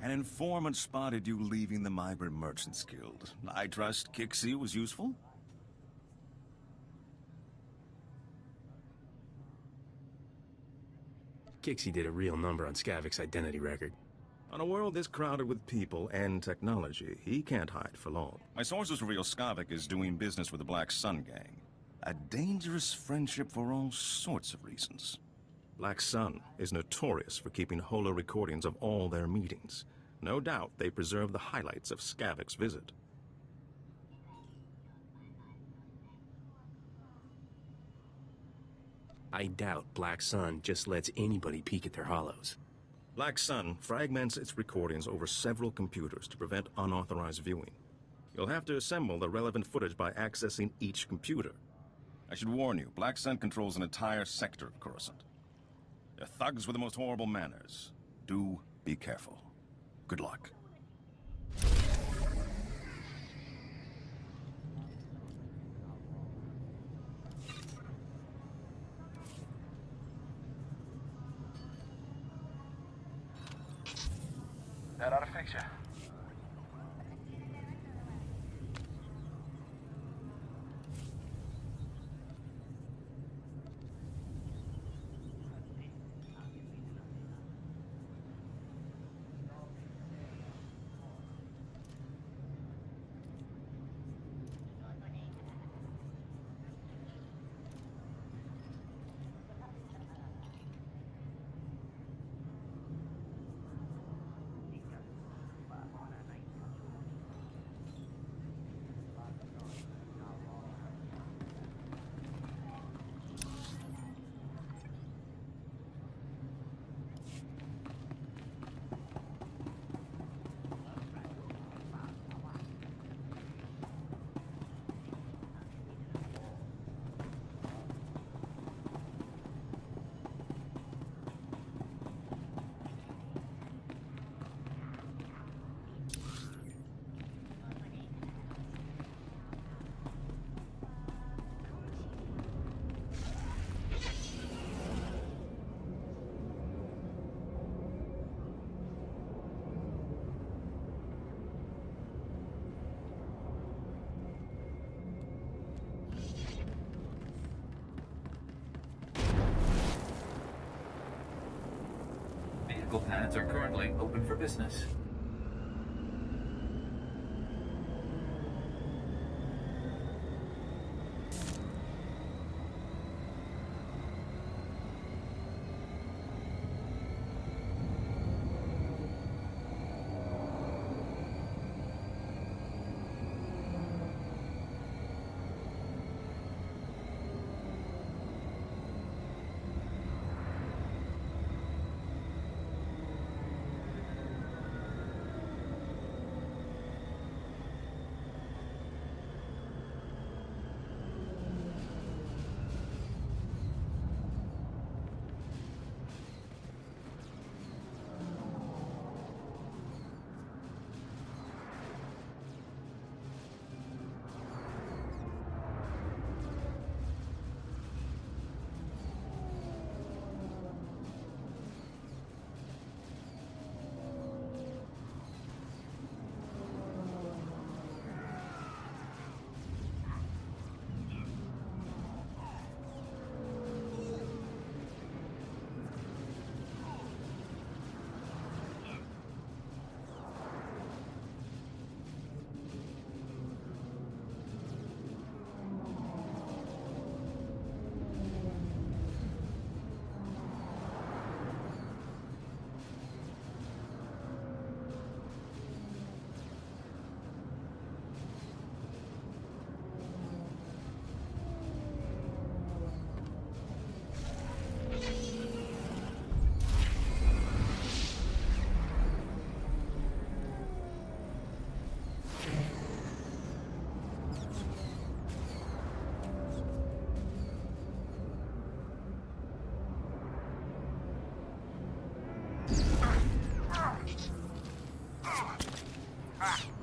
An informant spotted you leaving the Migrant Merchants Guild. I trust Kixie was useful? Kixie did a real number on Skavik's identity record. On a world this crowded with people and technology, he can't hide for long. My sources reveal Skavik is doing business with the Black Sun Gang. A dangerous friendship for all sorts of reasons. Black Sun is notorious for keeping holo recordings of all their meetings. No doubt they preserve the highlights of Skavik's visit. I doubt Black Sun just lets anybody peek at their holos. Black Sun fragments its recordings over several computers to prevent unauthorized viewing. You'll have to assemble the relevant footage by accessing each computer. I should warn you, Black Sun controls an entire sector of Coruscant. They're thugs with the most horrible manners. Do be careful. Good luck. That ought to fix you. Vehicle pads are currently open for business.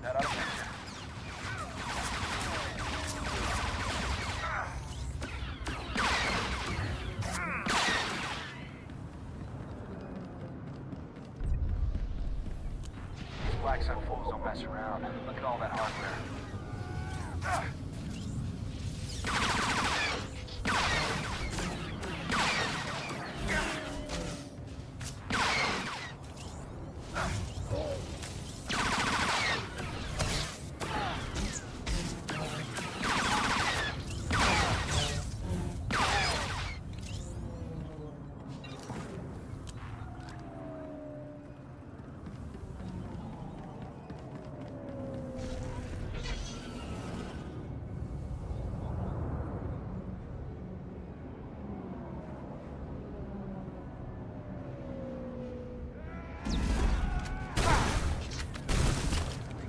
That ought to fix you. Don't mess around. Look at all that hardware.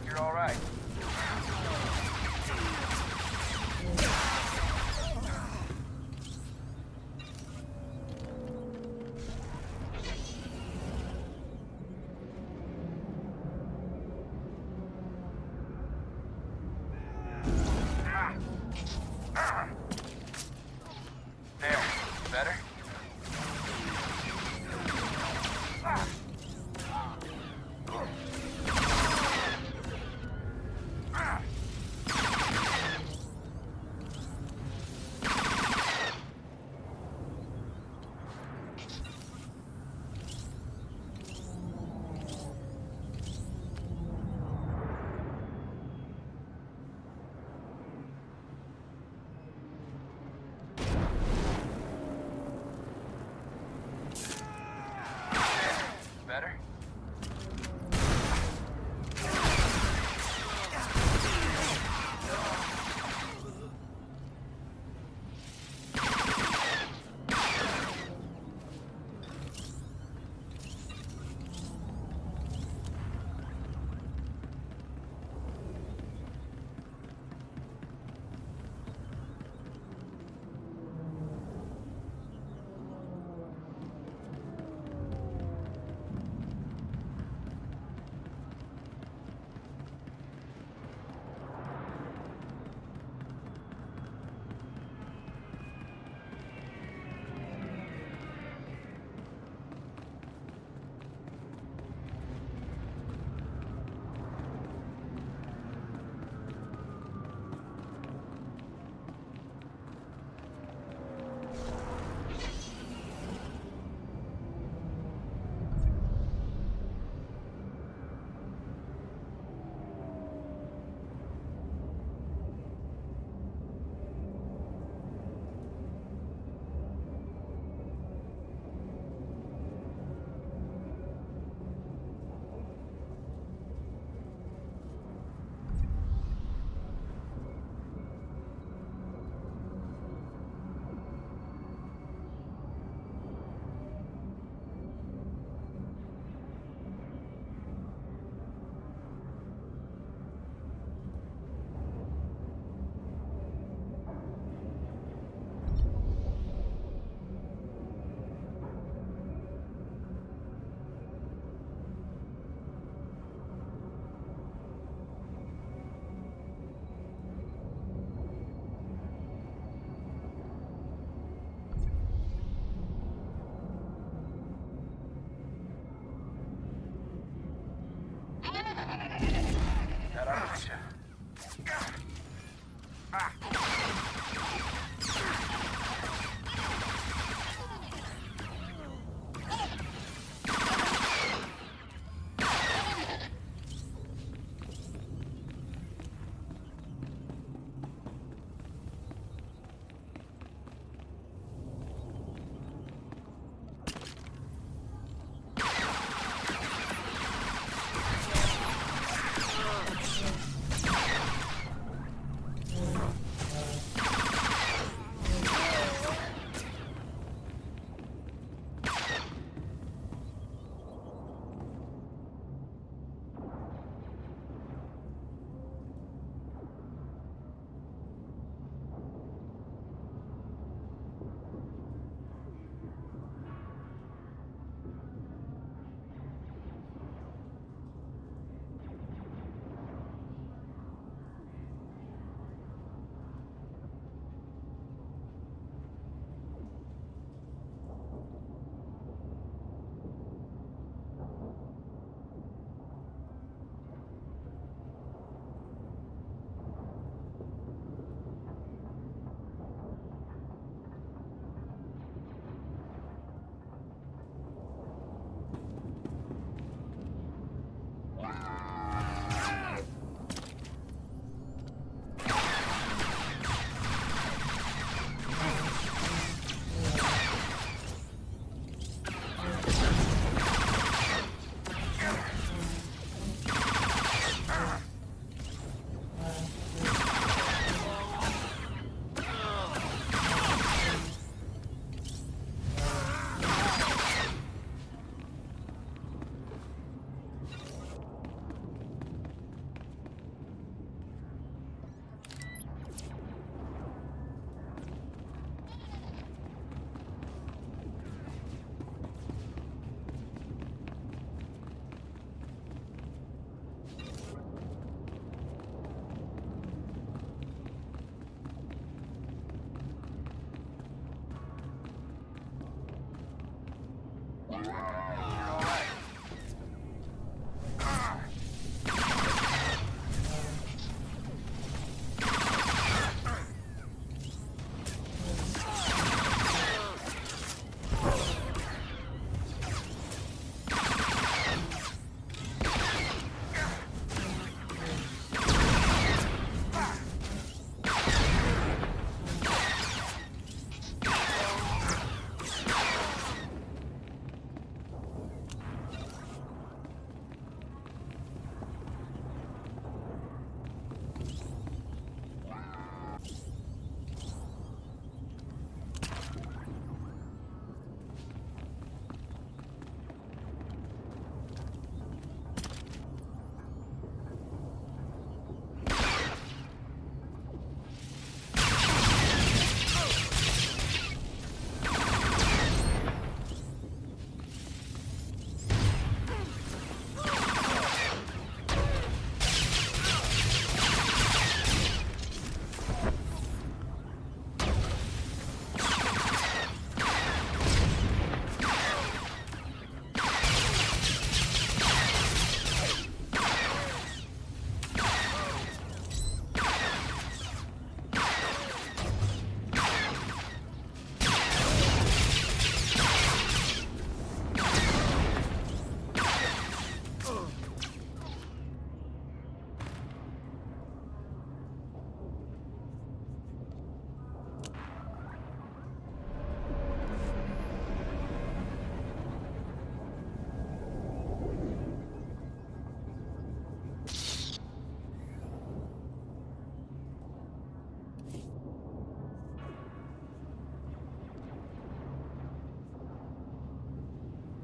You're all right. There. Better?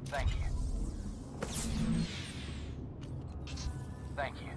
Thank you. Thank you.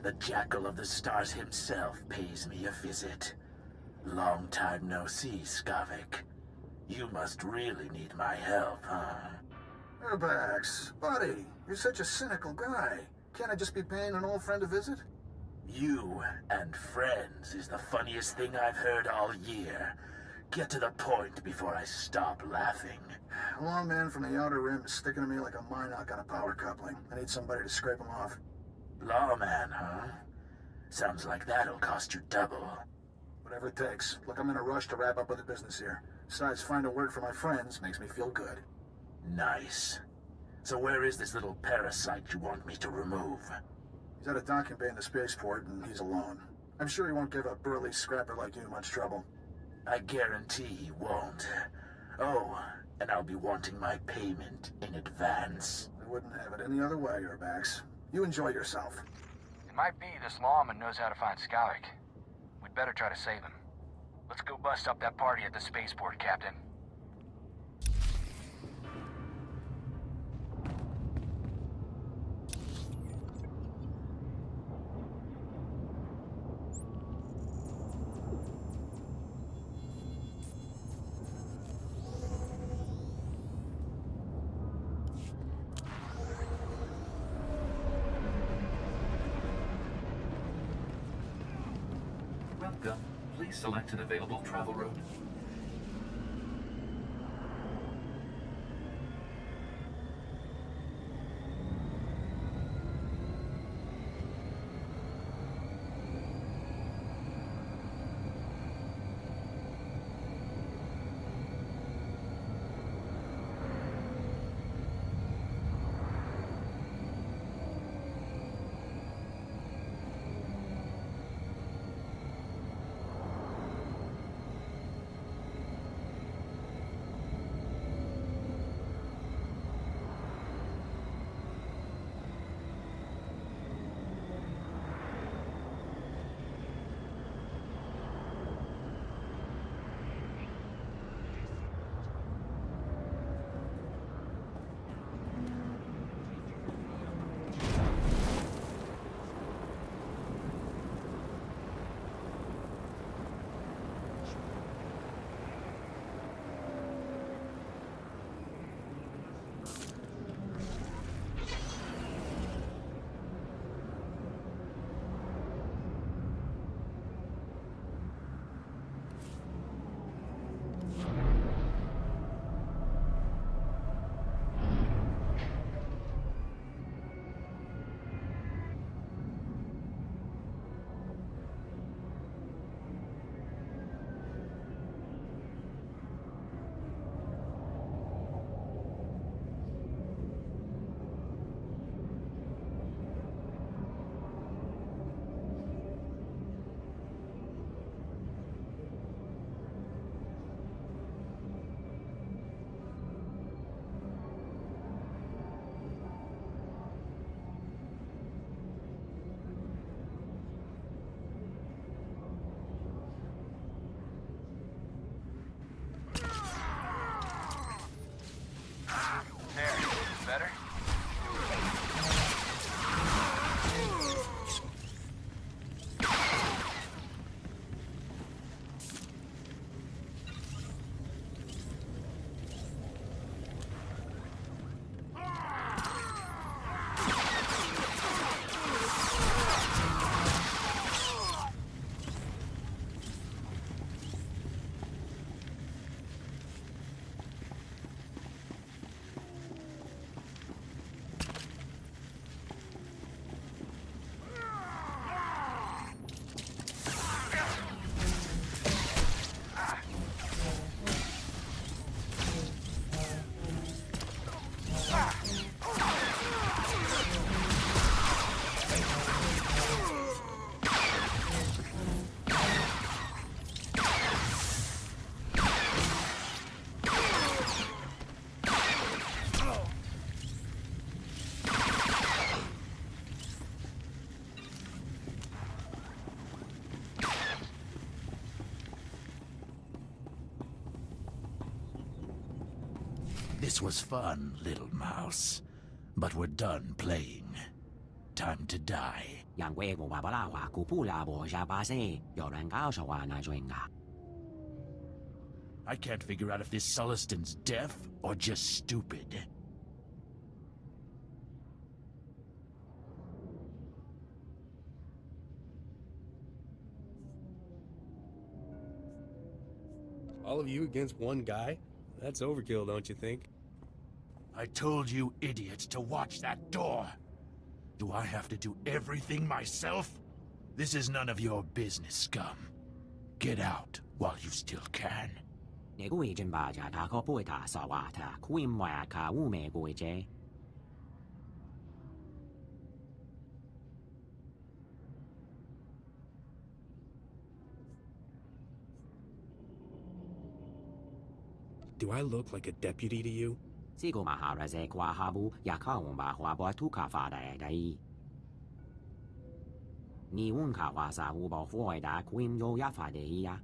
The Jackal of the Stars himself pays me a visit. Long time no see, Skavik. You must really need my help, huh? Urbax, buddy, you're such a cynical guy. Can't I just be paying an old friend a visit? You and friends is the funniest thing I've heard all year. Get to the point before I stop laughing. A long man from the Outer Rim is sticking to me like a minoc on a power coupling. I need somebody to scrape him off. Lawman, huh? Sounds like that'll cost you double. Whatever it takes. Look, I'm in a rush to wrap up with the business here. Besides, finding work for my friends makes me feel good. Nice. So where is this little parasite you want me to remove? He's at a docking bay in the spaceport, and he's alone. I'm sure he won't give a burly scrapper like you much trouble. I guarantee he won't. Oh, and I'll be wanting my payment in advance. I wouldn't have it any other way, Urbax. You enjoy yourself. It might be this lawman knows how to find Skavik. We'd better try to save him. Let's go bust up that party at the spaceport, Captain. Welcome. Please select an available travel route. Better? This was fun, little mouse. But we're done playing. Time to die. 洋鬼我巴巴拉话古布拉伯下巴塞，有人告诉我那种啊。I can't figure out if this Sulliston's deaf or just stupid. All of you against one guy? That's overkill, don't you think? I told you idiots to watch that door. Do I have to do everything myself? This is none of your business, scum. Get out while you still can. 你估已經把家他可不會打掃啊他，估因為啊卡烏美估啫。Do I look like a deputy to you? 試過嘛下來這掛下部也靠我把話把土卡發來的。你問卡話啥烏把火的估因有也發的呀。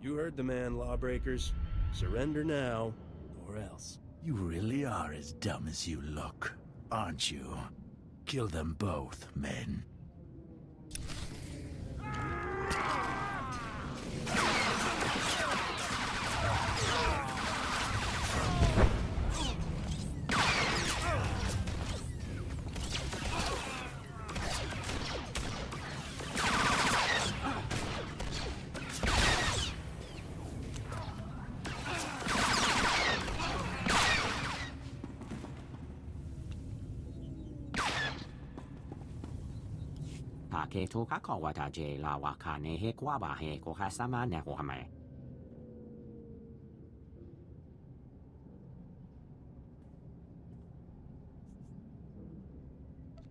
You heard the man, lawbreakers. Surrender now, or else. You really are as dumb as you look, aren't you? Kill them both, men. Ke to ka ko wata je la wa ka ne he kwa ba he ko ha sama ne ko hame.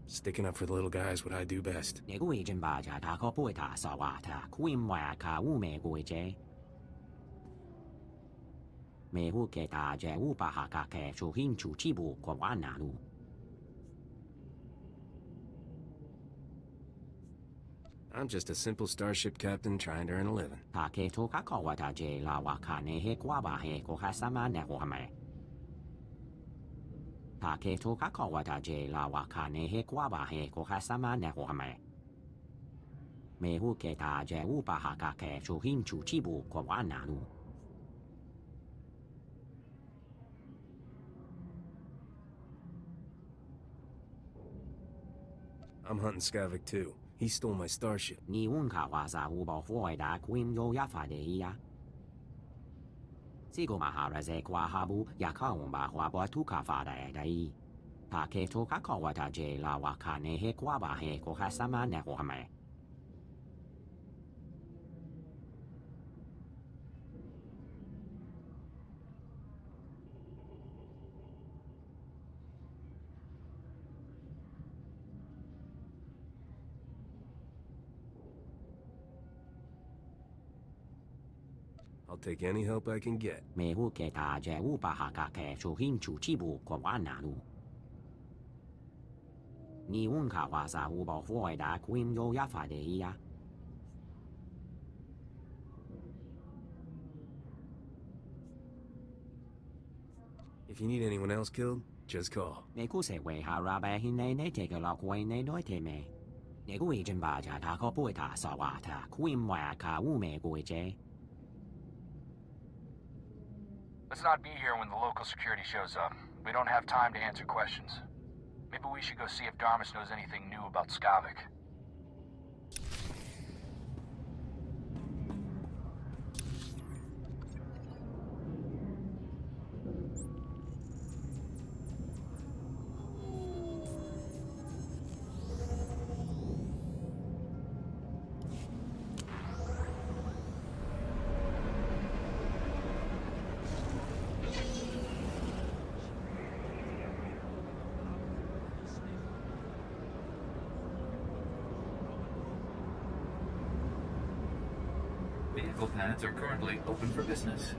Sticking up for the little guys what I do best. Ne gu jin ba ja ta ko pu ta sa wa ta ku in wa ka u me gu je. Me hu ke ta je u ba ha ka ke chu hin chu chi bu ko wa na lu. I'm just a simple starship captain trying to earn a living. Ke to ka ko wata je la wa ka ne he kwa ba he ko ha sama ne ko hame. Ke to ka ko wata je la wa ka ne he kwa ba he ko ha sama ne ko hame. Me hu ke ta je u ba ha ka ke chu hin chu chi bu ko wa na lu. I'm hunting Skavik too. He stole my starship. Ni un ka wa sa u ba foi da queen yo ya fa de ya. Si go ma ha ra ze kwa ha bu ya ka un ba hwa ba tu ka fa da dai. Ke to ka ko wa ta je la wa ka ne he kwa ba he ko ha sama ne ko hame. I'll take any help I can get. Me hu ke ta je u ba ha ka ke chu hin chu chi bu ko wa na lu. Ni un ka wa sa u ba foi da queen yo ya fa de ya. If you need anyone else killed, just call. Ne ku se we ha ra ba hin ne te ke la ko ne do te me. Ne ku i jin ba ja ta ko pu ta sa wa ta queen wa ka u me gu je. Let's not be here when the local security shows up. We don't have time to answer questions. Maybe we should go see if Darmus knows anything new about Skavik. Vehicle pads are currently open for business.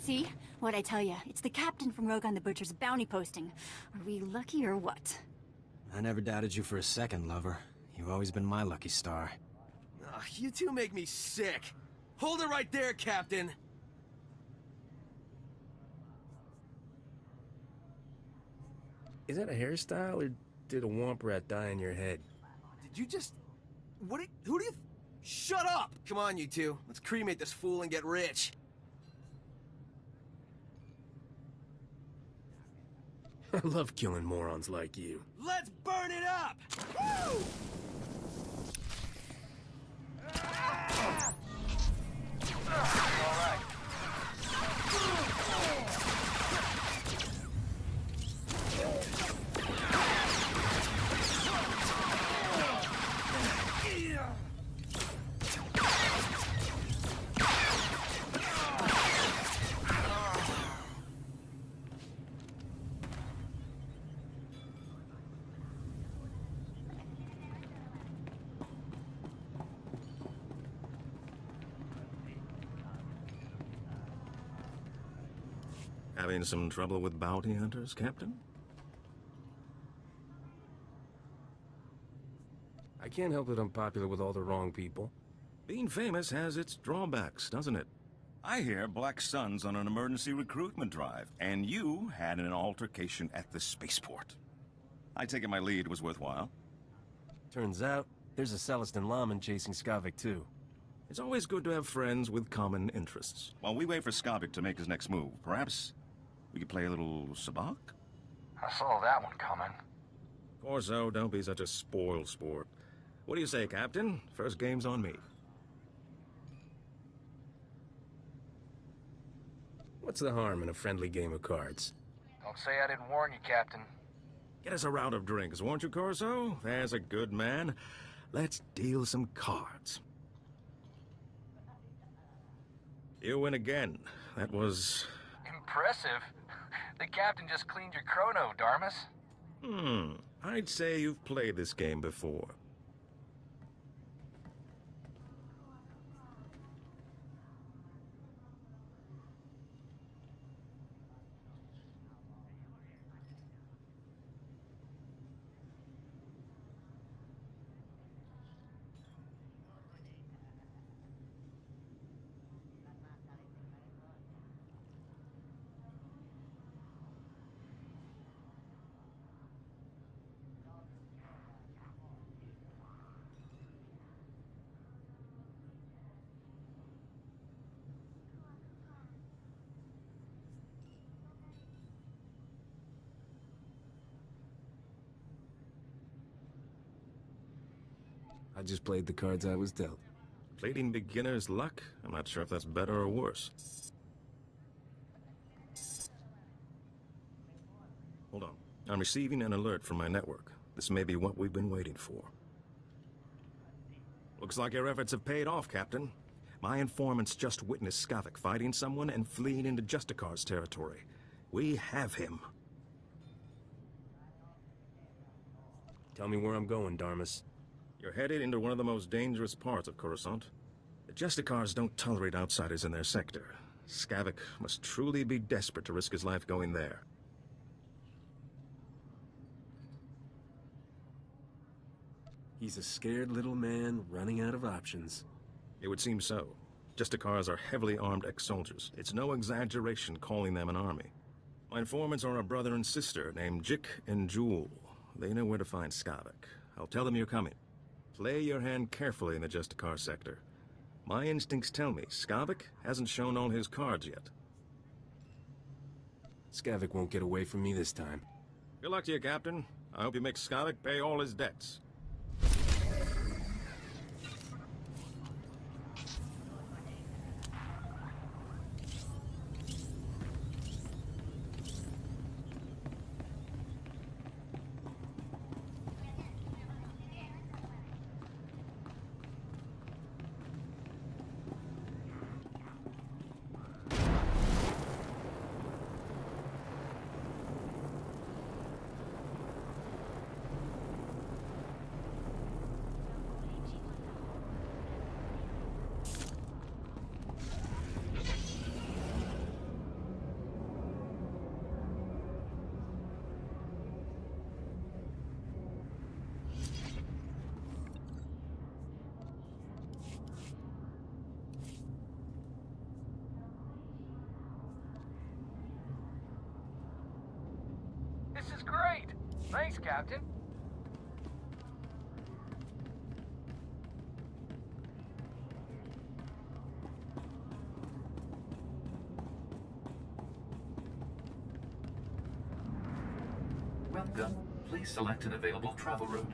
See? What'd I tell ya? It's the captain from Rogan the Butcher's bounty posting. Are we lucky or what? I never doubted you for a second, lover. You've always been my lucky star. Ugh, you two make me sick. Hold it right there, Captain. Is that a hairstyle, or did a womp rat die in your head? Did you just... who do you... Shut up! Come on, you two. Let's cremate this fool and get rich. I love killing morons like you. Let's burn it up! Woo! Having some trouble with bounty hunters, Captain? I can't help it I'm popular with all the wrong people. Being famous has its drawbacks, doesn't it? I hear Black Sun's on an emergency recruitment drive, and you had an altercation at the spaceport. I take it my lead was worthwhile. Turns out, there's a Celestin lawman chasing Skavik too. It's always good to have friends with common interests. While we wait for Skavik to make his next move, perhaps we could play a little sabacc? I saw that one coming. Corso, don't be such a spoiled sport. What do you say, Captain? First game's on me. What's the harm in a friendly game of cards? Don't say I didn't warn you, Captain. Get us a round of drinks, won't you, Corso? There's a good man. Let's deal some cards. You win again. That was... Impressive. The captain just cleaned your chrono, Darmus. I'd say you've played this game before. I just played the cards I was dealt. Plating beginner's luck? I'm not sure if that's better or worse. Hold on. I'm receiving an alert from my network. This may be what we've been waiting for. Looks like your efforts have paid off, Captain. My informants just witnessed Skavik fighting someone and fleeing into Justicar's territory. We have him. Tell me where I'm going, Darmus. You're headed into one of the most dangerous parts of Coruscant. The Justicars don't tolerate outsiders in their sector. Skavik must truly be desperate to risk his life going there. He's a scared little man running out of options. It would seem so. Justicars are heavily armed ex-soldiers. It's no exaggeration calling them an army. My informants are a brother and sister named Jik and Jewel. They know where to find Skavik. I'll tell them you're coming. Play your hand carefully in the Justicar sector. My instincts tell me Skavik hasn't shown all his cards yet. Skavik won't get away from me this time. Good luck to you, Captain. I hope you make Skavik pay all his debts. Captain. Welcome. Please select an available travel route.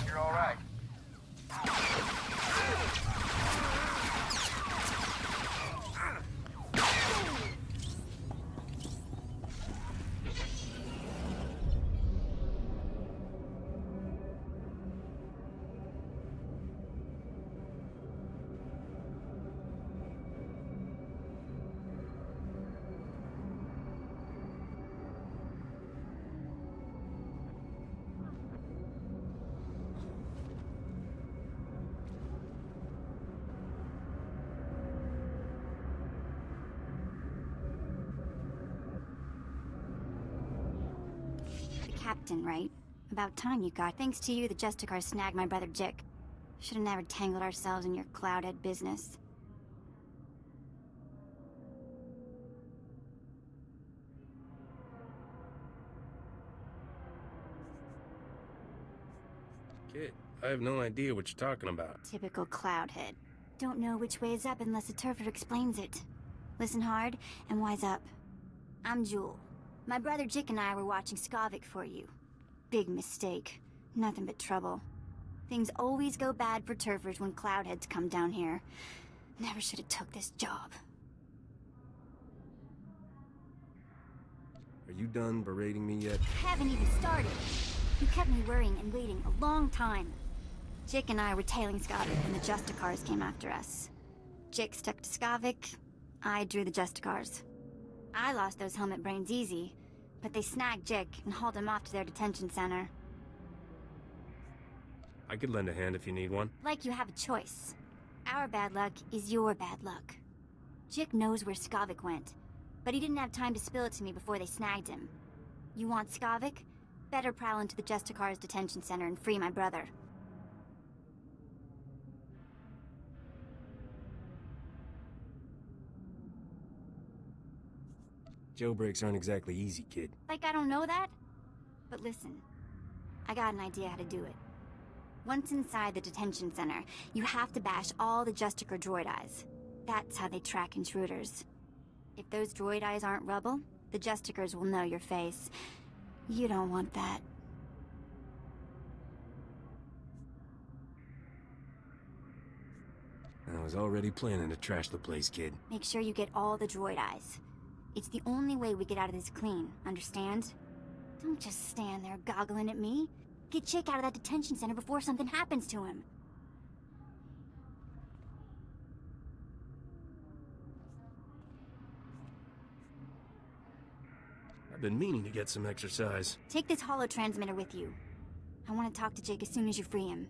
You're all right. Captain, right? About time you got. Thanks to you, the Justicar snagged my brother Jick. Should've never tangled ourselves in your cloudhead business. Kid, I have no idea what you're talking about. Typical cloudhead. Don't know which way is up unless a turfer explains it. Listen hard and wise up. I'm Jewel. My brother Jick and I were watching Skavik for you. Big mistake. Nothing but trouble. Things always go bad for turfers when cloudheads come down here. Never should have took this job. Are you done berating me yet? Haven't even started. You kept me worrying and waiting a long time. Jick and I were tailing Skavik when the Justicars came after us. Jick stuck to Skavik. I drew the Justicars. I lost those helmet brains easy, but they snagged Jick and hauled him off to their detention center. I could lend a hand if you need one. Like you have a choice. Our bad luck is your bad luck. Jick knows where Skavik went, but he didn't have time to spill it to me before they snagged him. You want Skavik? Better prowl into the Justicar's detention center and free my brother. Jailbreaks aren't exactly easy, kid. Like I don't know that? But listen, I got an idea how to do it. Once inside the detention center, you have to bash all the Justicar droid eyes. That's how they track intruders. If those droid eyes aren't rubble, the Justicars will know your face. You don't want that. I was already planning to trash the place, kid. Make sure you get all the droid eyes. It's the only way we get out of this clean, understand? Don't just stand there goggling at me. Get Jick out of that detention center before something happens to him. I've been meaning to get some exercise. Take this holo-transmitter with you. I want to talk to Jake as soon as you free him.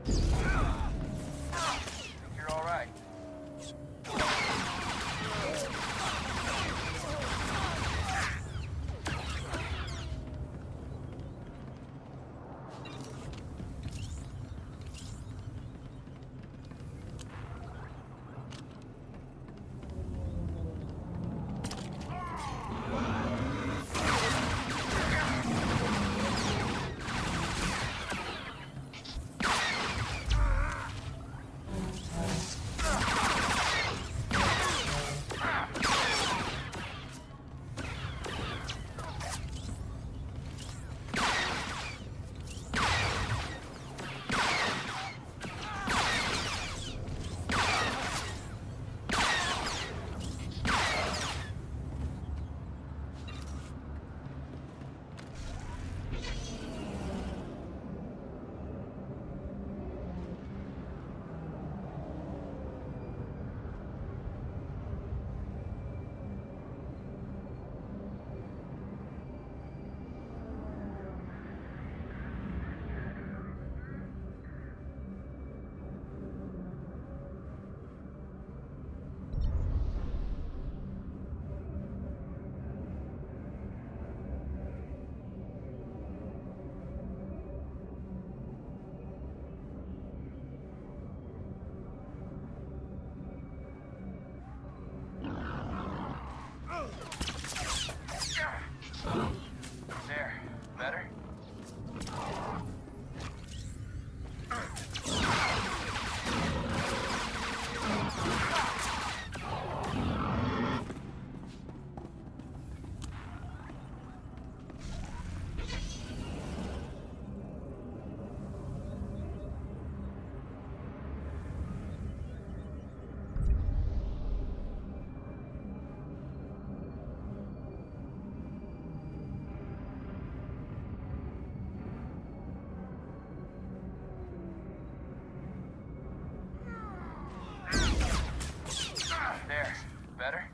You're all right. There. Better? There. Better?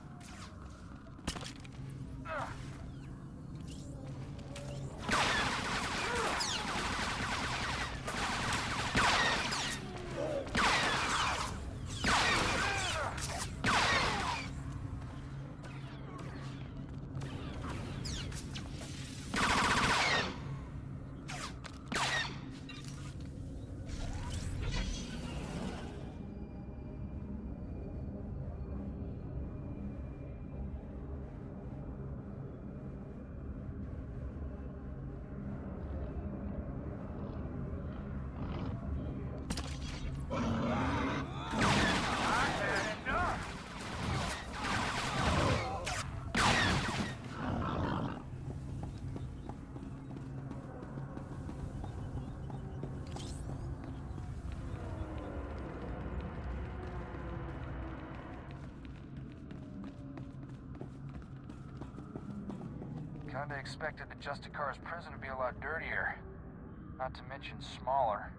Kinda expected the Justicar's prison to be a lot dirtier. Not to mention smaller.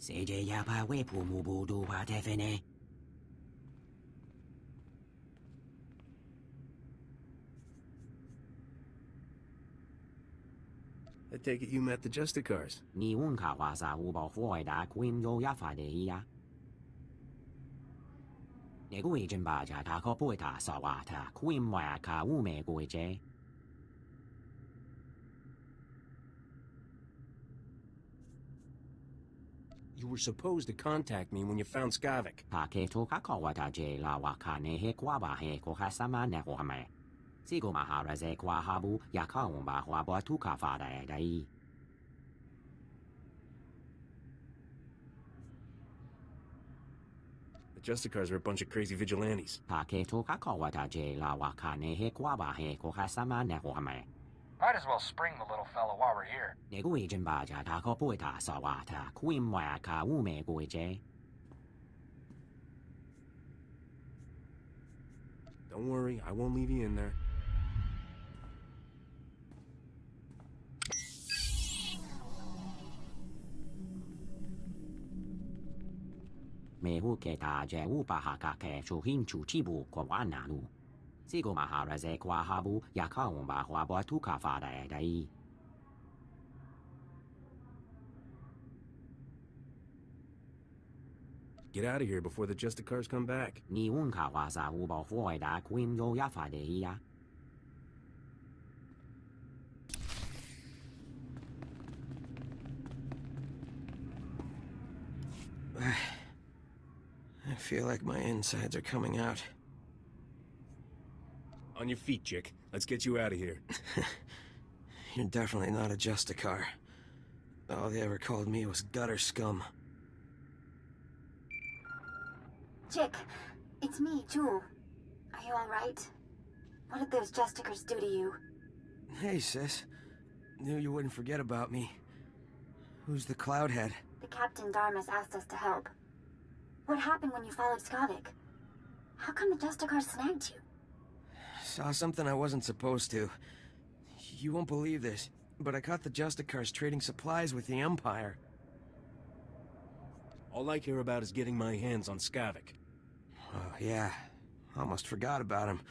Seje yapa wepu mubudu patefene. I take it you met the Justicars. Ni unka wasa ubo fuoida quim yo yafa de ia. Negui jimbaja ta kopuita sawata quim waka ume guije. You were supposed to contact me when you found Skavik. Paketo kakawata je la wakane he kwaba he kohasama nehoame. Sigo maharaze kwa habu yakaumba wabo tukafada edai. The Justicars are a bunch of crazy vigilantes. Paketo kakawata je la wakane he kwaba he kohasama nehoame. Might as well spring the little fella while we're here. Negui jimbaja ta kopuita sawata quim waka ume guije. Don't worry, I won't leave you in there. Mehu ke ta je upahaka ke chuhinchu chibu kwa wanalu. Sigo maharaze kwa habu yakaumba wabo tukafada edai. Get out of here before the Justicars come back. Ni unka wasa ubo fuoida quim yo yafa de ia. I feel like my insides are coming out. On your feet, Chick. Let's get you out of here. You're definitely not a Justicar. All they ever called me was gutter scum. Chick, it's me, Jewel. Are you alright? What did those Justicars do to you? Hey, sis. Knew you wouldn't forget about me. Who's the Cloudhead? The Captain Darmus asked us to help. What happened when you followed Skavik? How come the Justicars snagged you? Saw something I wasn't supposed to. You won't believe this, but I caught the Justicars trading supplies with the Empire. All I care about is getting my hands on Skavik. Oh, yeah. Almost forgot about him.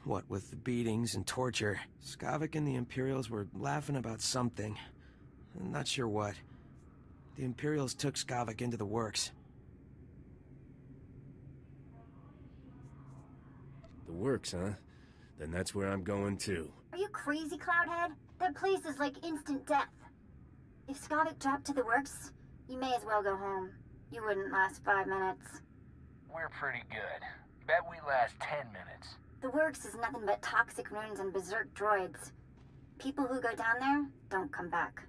What with the beatings and torture. Skavik and the Imperials were laughing about something. I'm not sure what. The Imperials took Skavik into the works. The works, huh? Then that's where I'm going too. Are you crazy, Cloudhead? That place is like instant death. If Skavik dropped to the works, you may as well go home. You wouldn't last 5 minutes. We're pretty good. Bet we last 10 minutes. The works is nothing but toxic runes and berserk droids. People who go down there don't come back.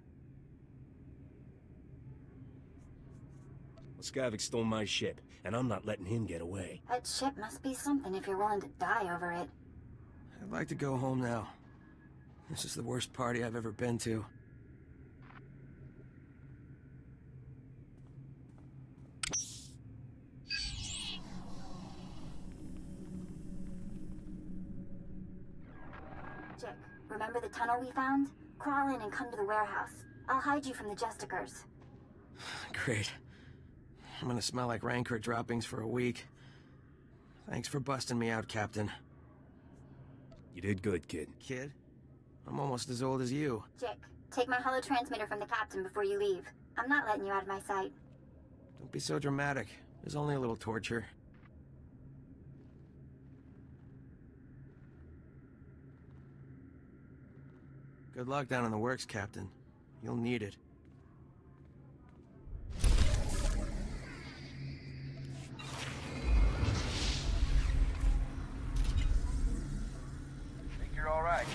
Well, Skavik stole my ship, and I'm not letting him get away. That ship must be something if you're willing to die over it. I'd like to go home now. This is the worst party I've ever been to. Chick, remember the tunnel we found? Crawl in and come to the warehouse. I'll hide you from the Justicars. Great. I'm gonna smell like Rancor droppings for a week. Thanks for busting me out, Captain. You did good, kid. Kid? I'm almost as old as you. Chick, take my holotransmitter from the captain before you leave. I'm not letting you out of my sight. Don't be so dramatic. There's only a little torture. Good luck down in the works, Captain. You'll need it. Think you're all right.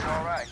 You're all right.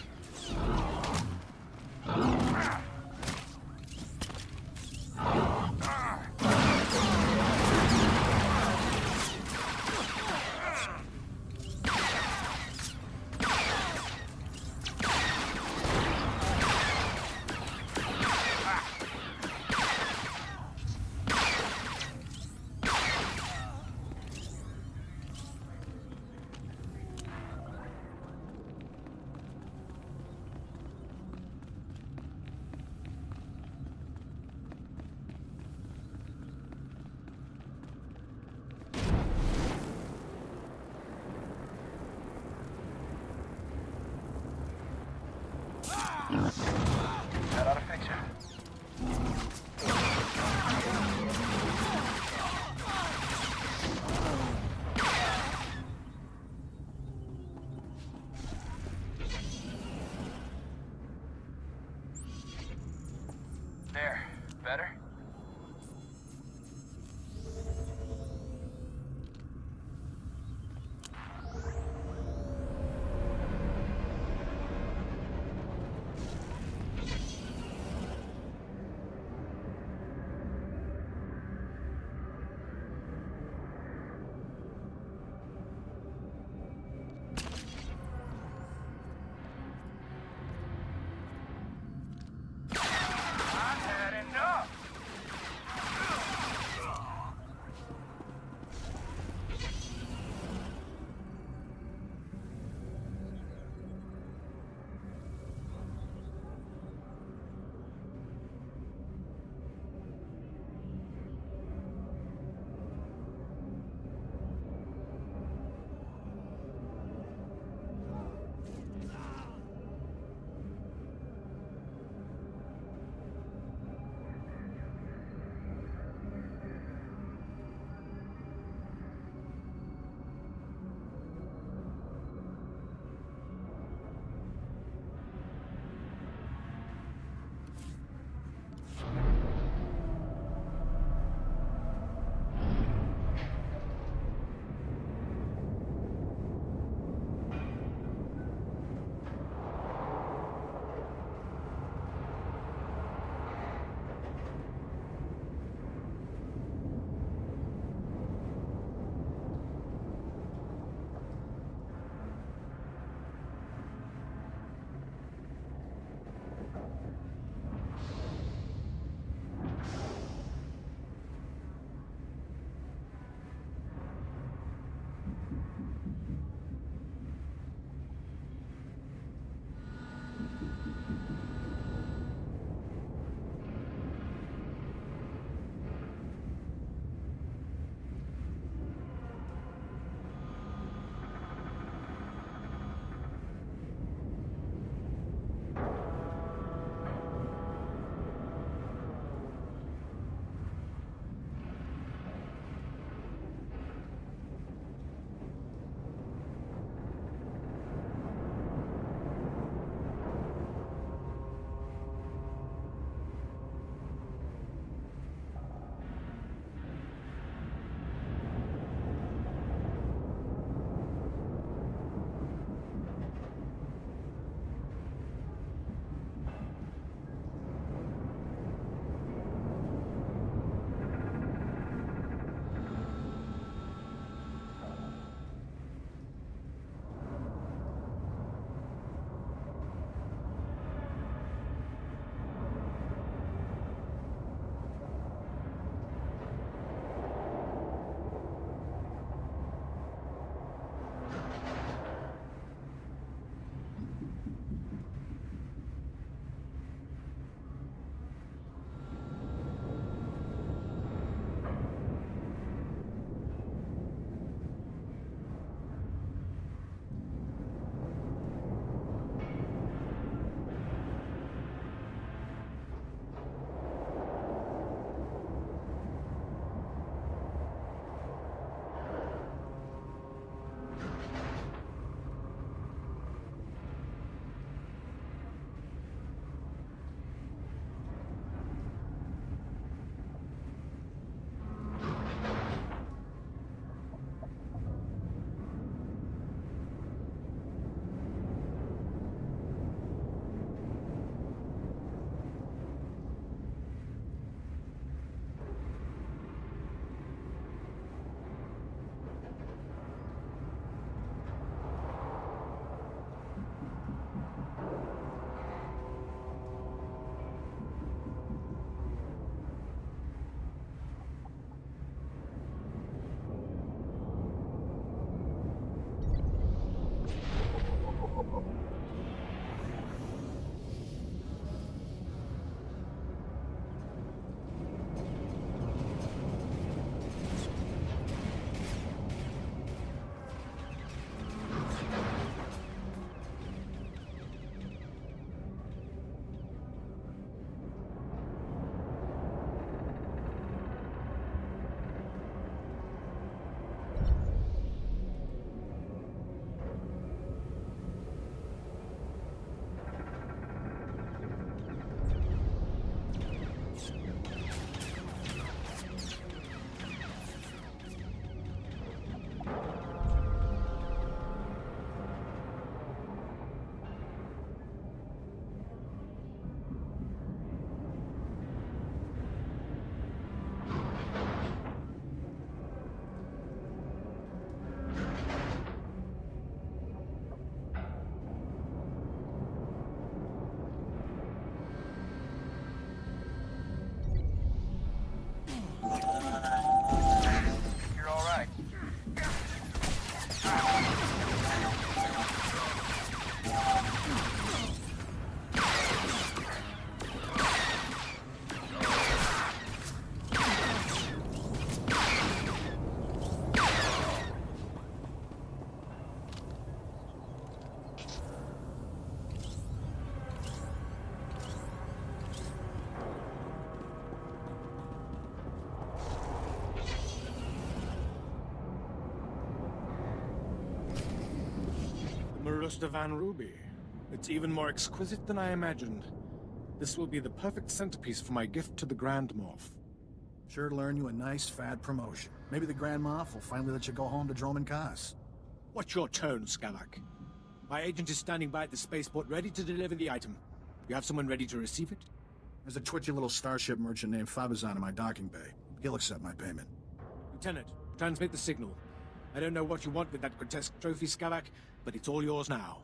Marusta Van Ruby. It's even more exquisite than I imagined. This will be the perfect centerpiece for my gift to the Grand Moff. Sure to earn you a nice, fat promotion. Maybe the Grand Moff will finally let you go home to Droman Kaas. Watch your tone, Skavak. My agent is standing by at the spaceport ready to deliver the item. You have someone ready to receive it? There's a twitchy little starship merchant named Fabizon in my docking bay. He'll accept my payment. Lieutenant, transmit the signal. I don't know what you want with that grotesque trophy, Skavak, but it's all yours now.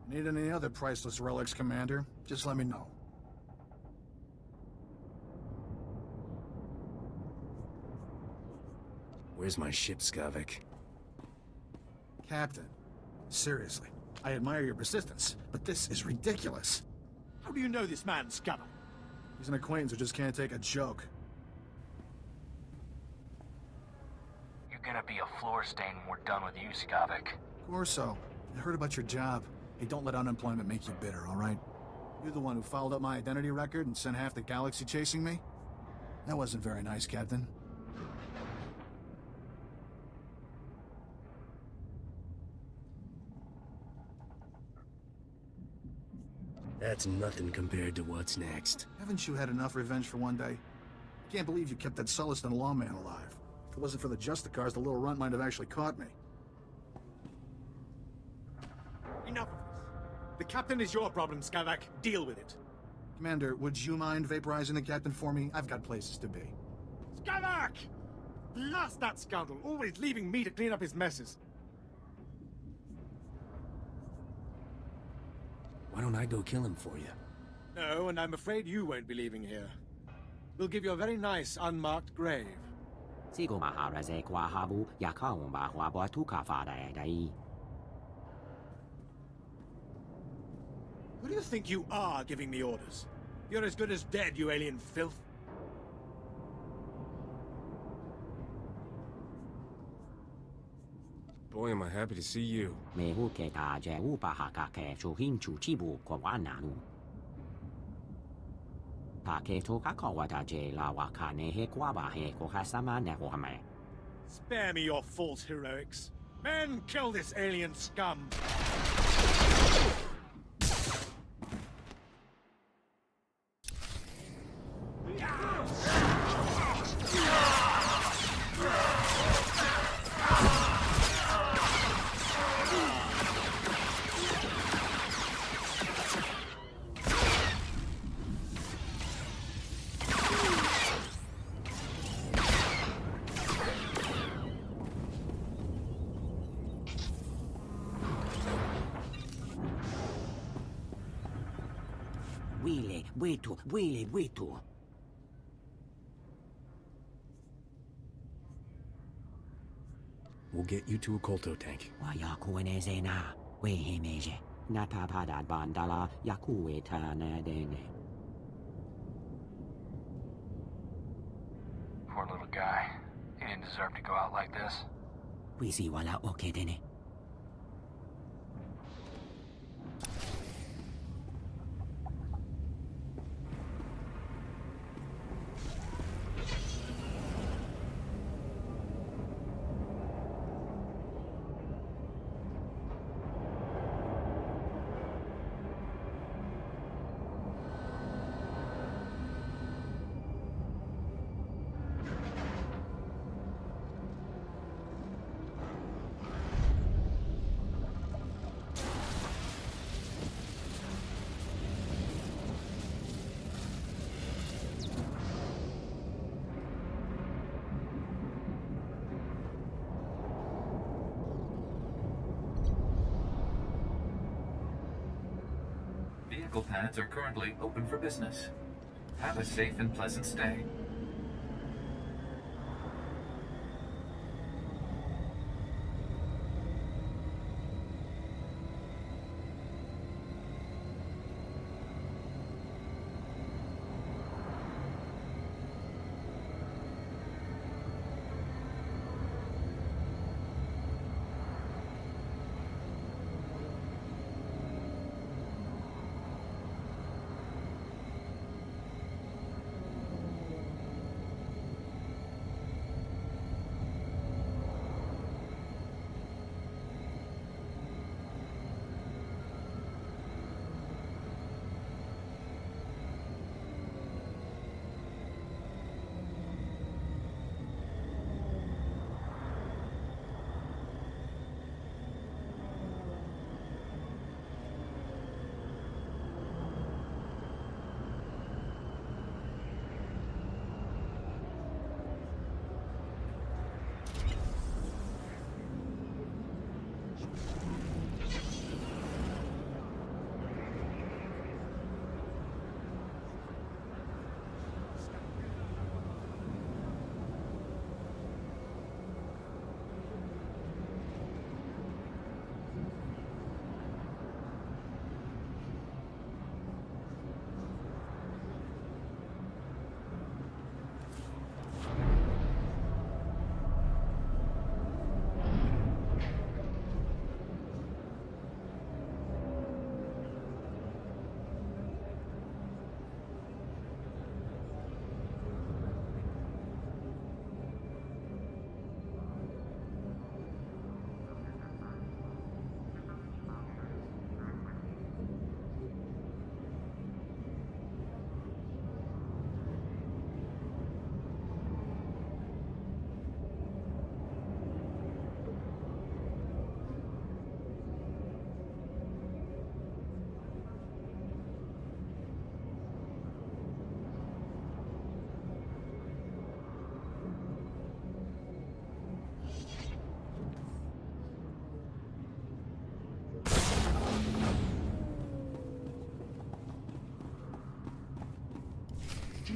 Need any other priceless relics, Commander? Just let me know. Where's my ship, Skavak? Captain, seriously, I admire your persistence, but this is ridiculous. How do you know this man, Skavak? He's an acquaintance who just can't take a joke. You're gonna be a floor stain when we're done with you, Skavak. Of course so. I heard about your job. Hey, don't let unemployment make you bitter, all right? You're the one who fouled up my identity record and sent half the galaxy chasing me? That wasn't very nice, Captain. That's nothing compared to what's next. Haven't you had enough revenge for one day? I can't believe you kept that Sullustan lawman alive. If it wasn't for the Justicars, the little runt might have actually caught me. Enough of this. The captain is your problem, Skavak. Deal with it. Commander, would you mind vaporizing the captain for me? I've got places to be. Skavak! Blast that scoundrel, always leaving me to clean up his messes. Why don't I go kill him for you? No, and I'm afraid you won't be leaving here. We'll give you a very nice, unmarked grave. Sigo maharaze kwa habu yakaumba huabo tukafada dai. Who do you think you are giving me orders? You're as good as dead, you alien filth. Boy, am I happy to see you. Mehu ke ta je upahaka ke chuhin chuchibu kwawananu. Ta ke to kakawata je la wakane he kwaba he kohasama nehuame. Spare me your false heroics. Men, kill this alien scum! Wile, witu. We'll get you to a Kolto tank. Waya kueneze na, wehemeje. Natapadad bandala yakueta na dene. Poor little guy. He didn't deserve to go out like this. Wisi wala okedene. Vehicle pads are currently open for business. Have a safe and pleasant stay.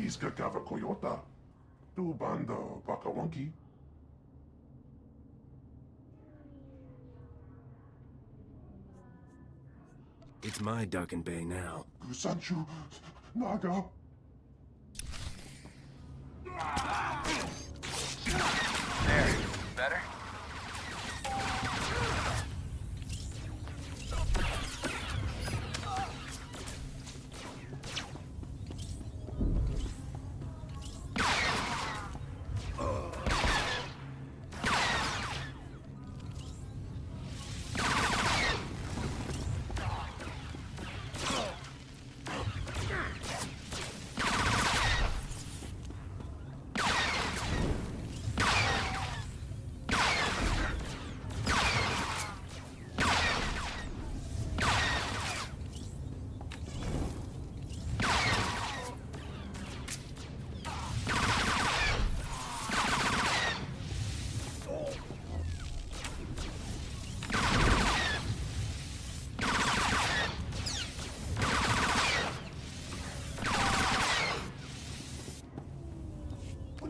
Iska kava koyota. Tu banda bakawanki. It's my duck and bay now. Kusanchu Naga. There. Better?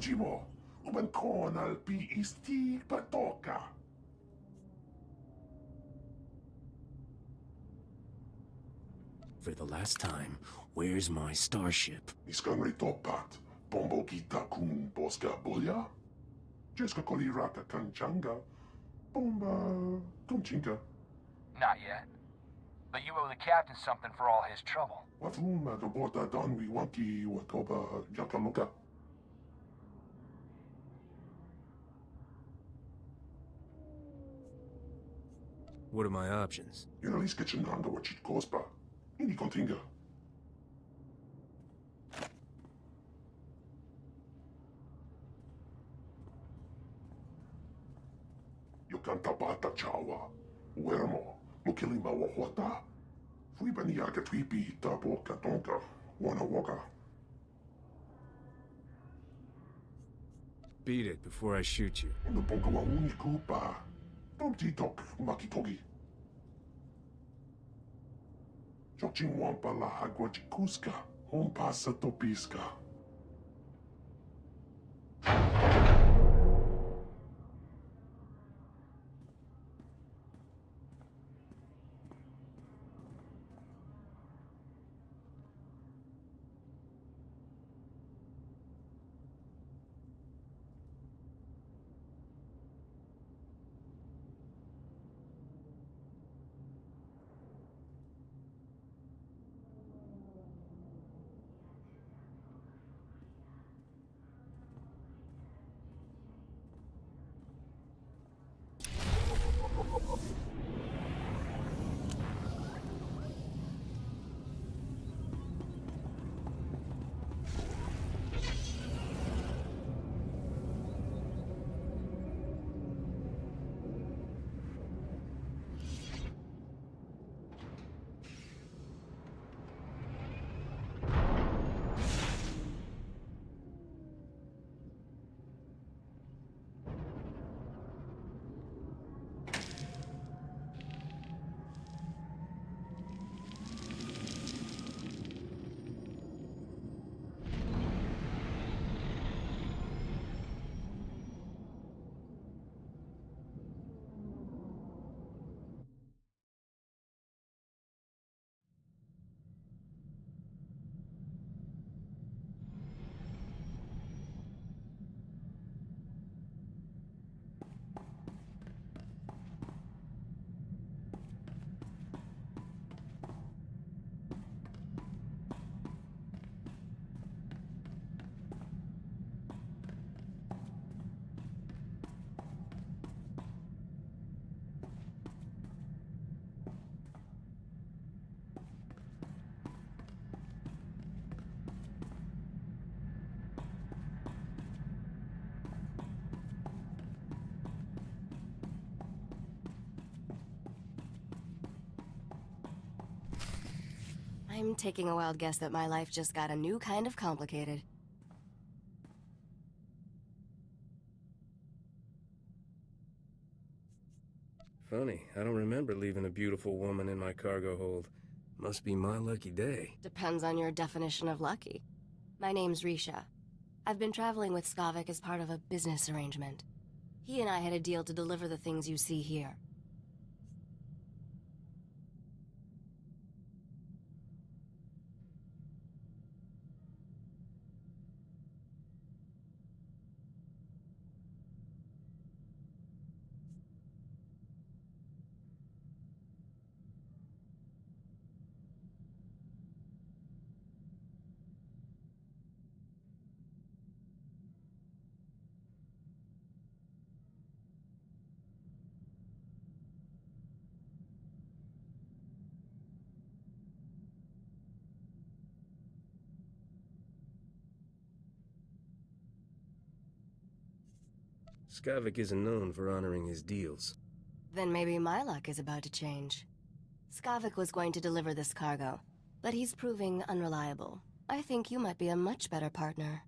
Jimo, uban kon al pi isti patoka. For the last time, where's my starship? Iskan retopat, bombo kita kun boska boya. Jeska koliraka kanchanga, bomba kumchinka. Not yet. But you owe the captain something for all his trouble. Wafuma dobota donwi wanki wakoba yakaloka. What are my options? Yunaliska chinanga wachit kospa. Ini kontinga. Yokantabata chawa. Wermo. Mukilima wahota. Fuibaniaka twipi tabo katonka. Wana waka. Beat it before I shoot you. Nuponga wa unikupa. Tomti tok makitogi. Chochin wampa la haguachikuska. Hompasa topiska. I'm taking a wild guess that my life just got a new kind of complicated. Funny, I don't remember leaving a beautiful woman in my cargo hold. Must be my lucky day. Depends on your definition of lucky. My name's Risha. I've been traveling with Skavik as part of a business arrangement. He and I had a deal to deliver the things you see here. Skavik isn't known for honoring his deals. Then maybe my luck is about to change. Skavik was going to deliver this cargo, but he's proving unreliable. I think you might be a much better partner.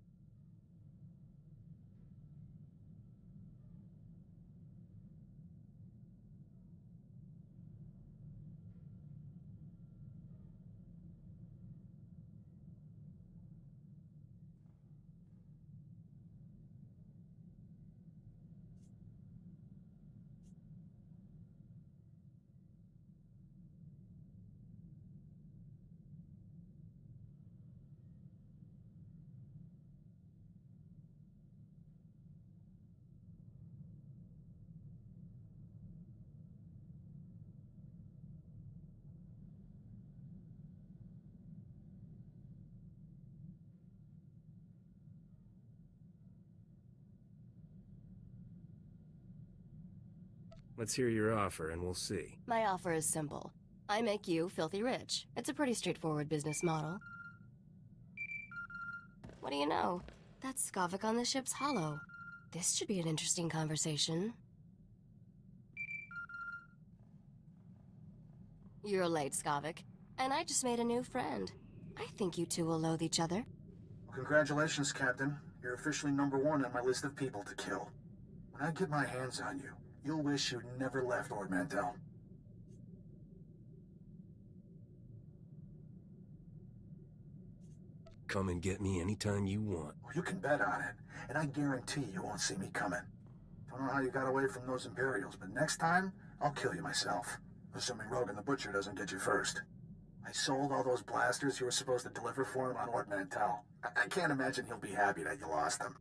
Let's hear your offer and we'll see. My offer is simple. I make you filthy rich. It's a pretty straightforward business model. What do you know? That's Skavik on the ship's hollow. This should be an interesting conversation. You're late, Skavik. And I just made a new friend. I think you two will loathe each other. Congratulations, Captain. You're officially #1 on my list of people to kill. When I get my hands on you, you'll wish you'd never left Ord Mantell. Come and get me anytime you want. Well, you can bet on it, and I guarantee you won't see me coming. Don't know how you got away from those Imperials, but next time, I'll kill you myself. Assuming Rogan the Butcher doesn't get you first. I sold all those blasters you were supposed to deliver for him on Ord Mantell. I can't imagine he'll be happy that you lost them.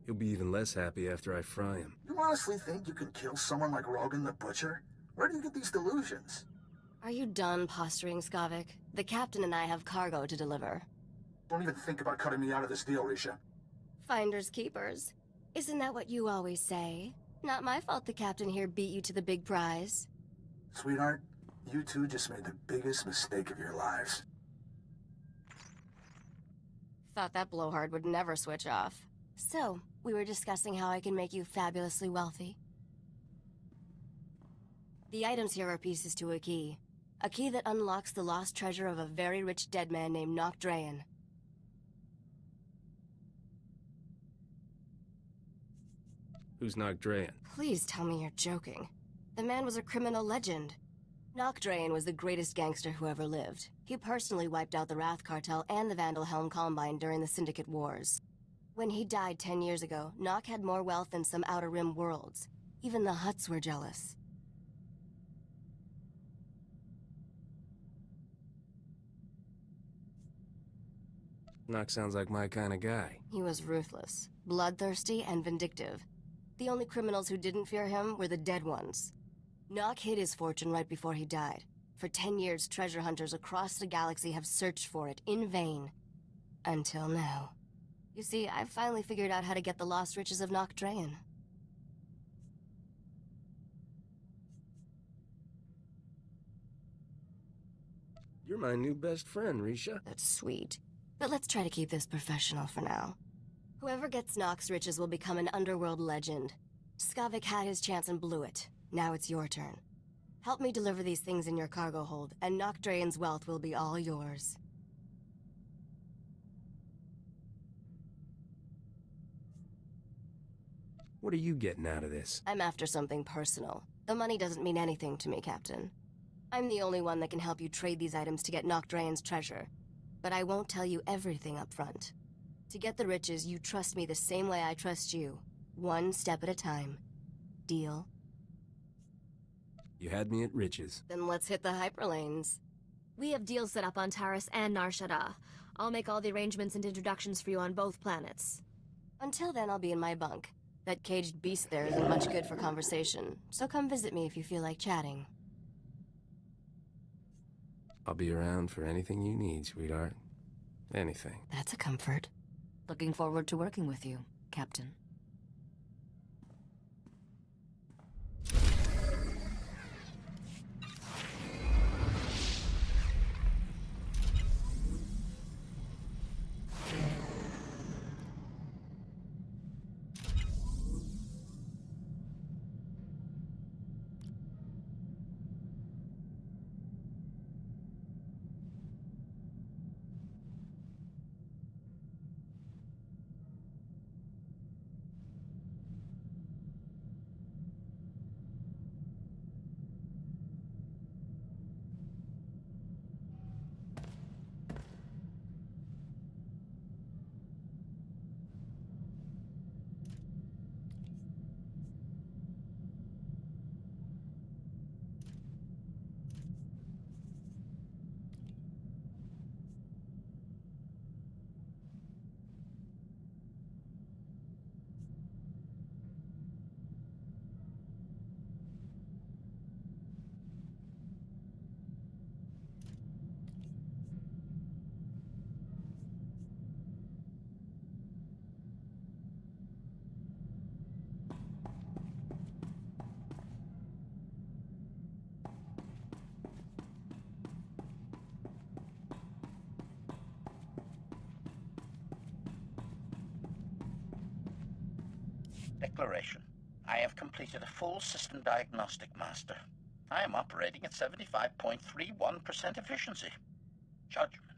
He'll be even less happy after I fry him. You honestly think you can kill someone like Rogan the Butcher? Where do you get these delusions? Are you done posturing, Skavik? The captain and I have cargo to deliver. Don't even think about cutting me out of this deal, Risha. Finders keepers. Isn't that what you always say? Not my fault the captain here beat you to the big prize. Sweetheart, you two just made the biggest mistake of your lives. Thought that blowhard would never switch off. So, we were discussing how I can make you fabulously wealthy. The items here are pieces to a key. A key that unlocks the lost treasure of a very rich dead man named Nock Drayen. Who's Nock Drayen? Please tell me you're joking. The man was a criminal legend. Nock Drayen was the greatest gangster who ever lived. He personally wiped out the Wrath Cartel and the Vandal Helm Combine during the Syndicate Wars. When he died 10 years ago, Nock had more wealth than some Outer Rim worlds. Even the Hutts were jealous. Nock sounds like my kind of guy. He was ruthless, bloodthirsty, and vindictive. The only criminals who didn't fear him were the dead ones. Nock hid his fortune right before he died. For 10 years, treasure hunters across the galaxy have searched for it in vain. Until now. You see, I've finally figured out how to get the lost riches of Nock Drayen. You're my new best friend, Risha. That's sweet. But let's try to keep this professional for now. Whoever gets Nock's riches will become an underworld legend. Skavik had his chance and blew it. Now it's your turn. Help me deliver these things in your cargo hold, and Nock Drayen's wealth will be all yours. What are you getting out of this? I'm after something personal. The money doesn't mean anything to me, Captain. I'm the only one that can help you trade these items to get Nocdrayan's treasure. But I won't tell you everything up front. To get the riches, you trust me the same way I trust you. One step at a time. Deal? You had me at riches. Then let's hit the hyperlanes. We have deals set up on Taris and Nar Shaddaa. I'll make all the arrangements and introductions for you on both planets. Until then, I'll be in my bunk. That caged beast there isn't much good for conversation, so come visit me if you feel like chatting. I'll be around for anything you need, sweetheart. Anything. That's a comfort. Looking forward to working with you, Captain. Declaration. I have completed a full system diagnostic, Master. I am operating at 75.31% efficiency. Judgment.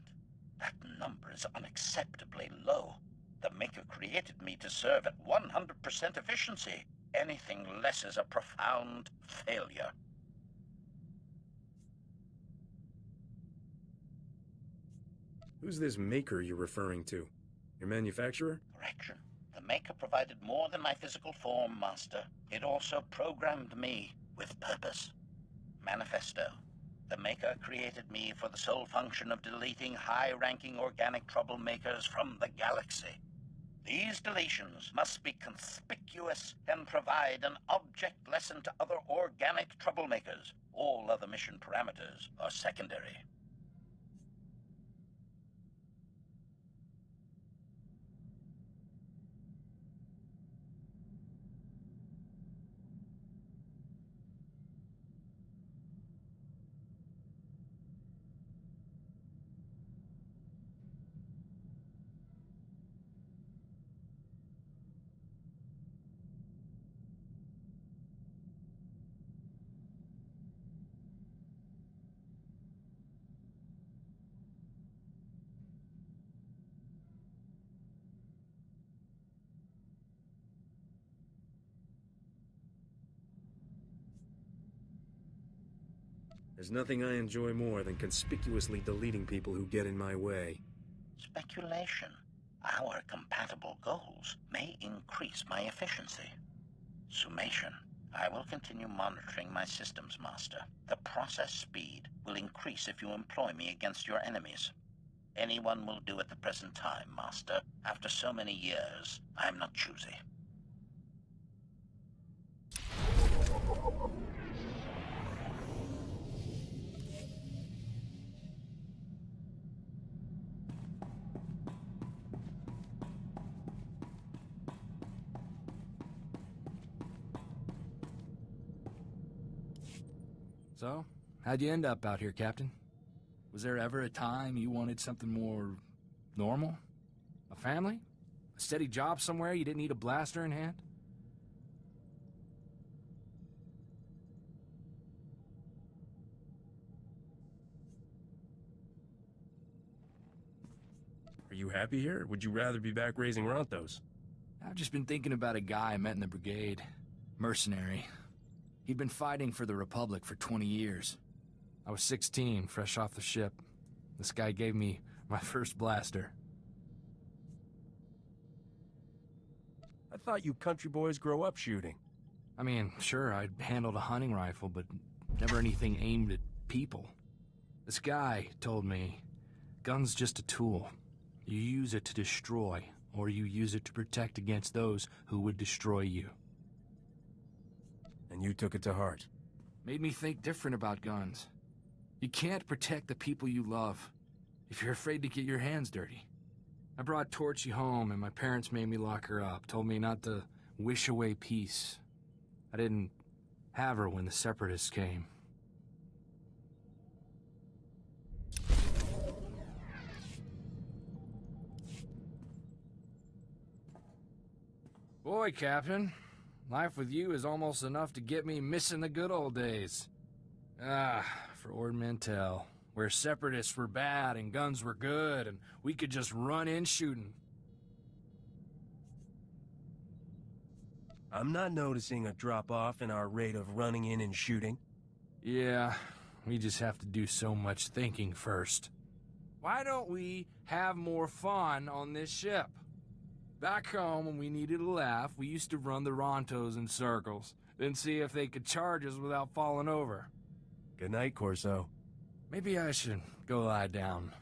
That number is unacceptably low. The Maker created me to serve at 100% efficiency. Anything less is a profound failure. Who's this Maker you're referring to? Your manufacturer? Correction. The Maker provided more than my physical form, Master. It also programmed me with purpose. Manifesto. The Maker created me for the sole function of deleting high-ranking organic troublemakers from the galaxy. These deletions must be conspicuous and provide an object lesson to other organic troublemakers. All other mission parameters are secondary. There's nothing I enjoy more than conspicuously deleting people who get in my way. Speculation. Our compatible goals may increase my efficiency. Summation. I will continue monitoring my systems, Master. The process speed will increase if you employ me against your enemies. Anyone will do at the present time, Master. After so many years, I am not choosy. So, how'd you end up out here, Captain? Was there ever a time you wanted something more normal? A family? A steady job somewhere you didn't need a blaster in hand? Are you happy here, or would you rather be back raising Rontos? I've just been thinking about a guy I met in the brigade. Mercenary. He'd been fighting for the Republic for 20 years. I was 16, fresh off the ship. This guy gave me my first blaster. I thought you country boys grow up shooting. I mean, sure, I'd handled a hunting rifle, but never anything aimed at people. This guy told me, gun's just a tool. You use it to destroy, or you use it to protect against those who would destroy you. And you took it to heart. Made me think different about guns. You can't protect the people you love if you're afraid to get your hands dirty. I brought Torchy home, and my parents made me lock her up, told me not to wish away peace. I didn't have her when the Separatists came. Boy, Captain, life with you is almost enough to get me missing the good old days. For Ord Mantell, where Separatists were bad and guns were good, and we could just run in shooting. I'm not noticing a drop-off in our rate of running in and shooting. Yeah, we just have to do so much thinking first. Why don't we have more fun on this ship? Back home, when we needed a laugh, we used to run the Rontos in circles, then see if they could charge us without falling over. Good night, Corso. Maybe I should go lie down.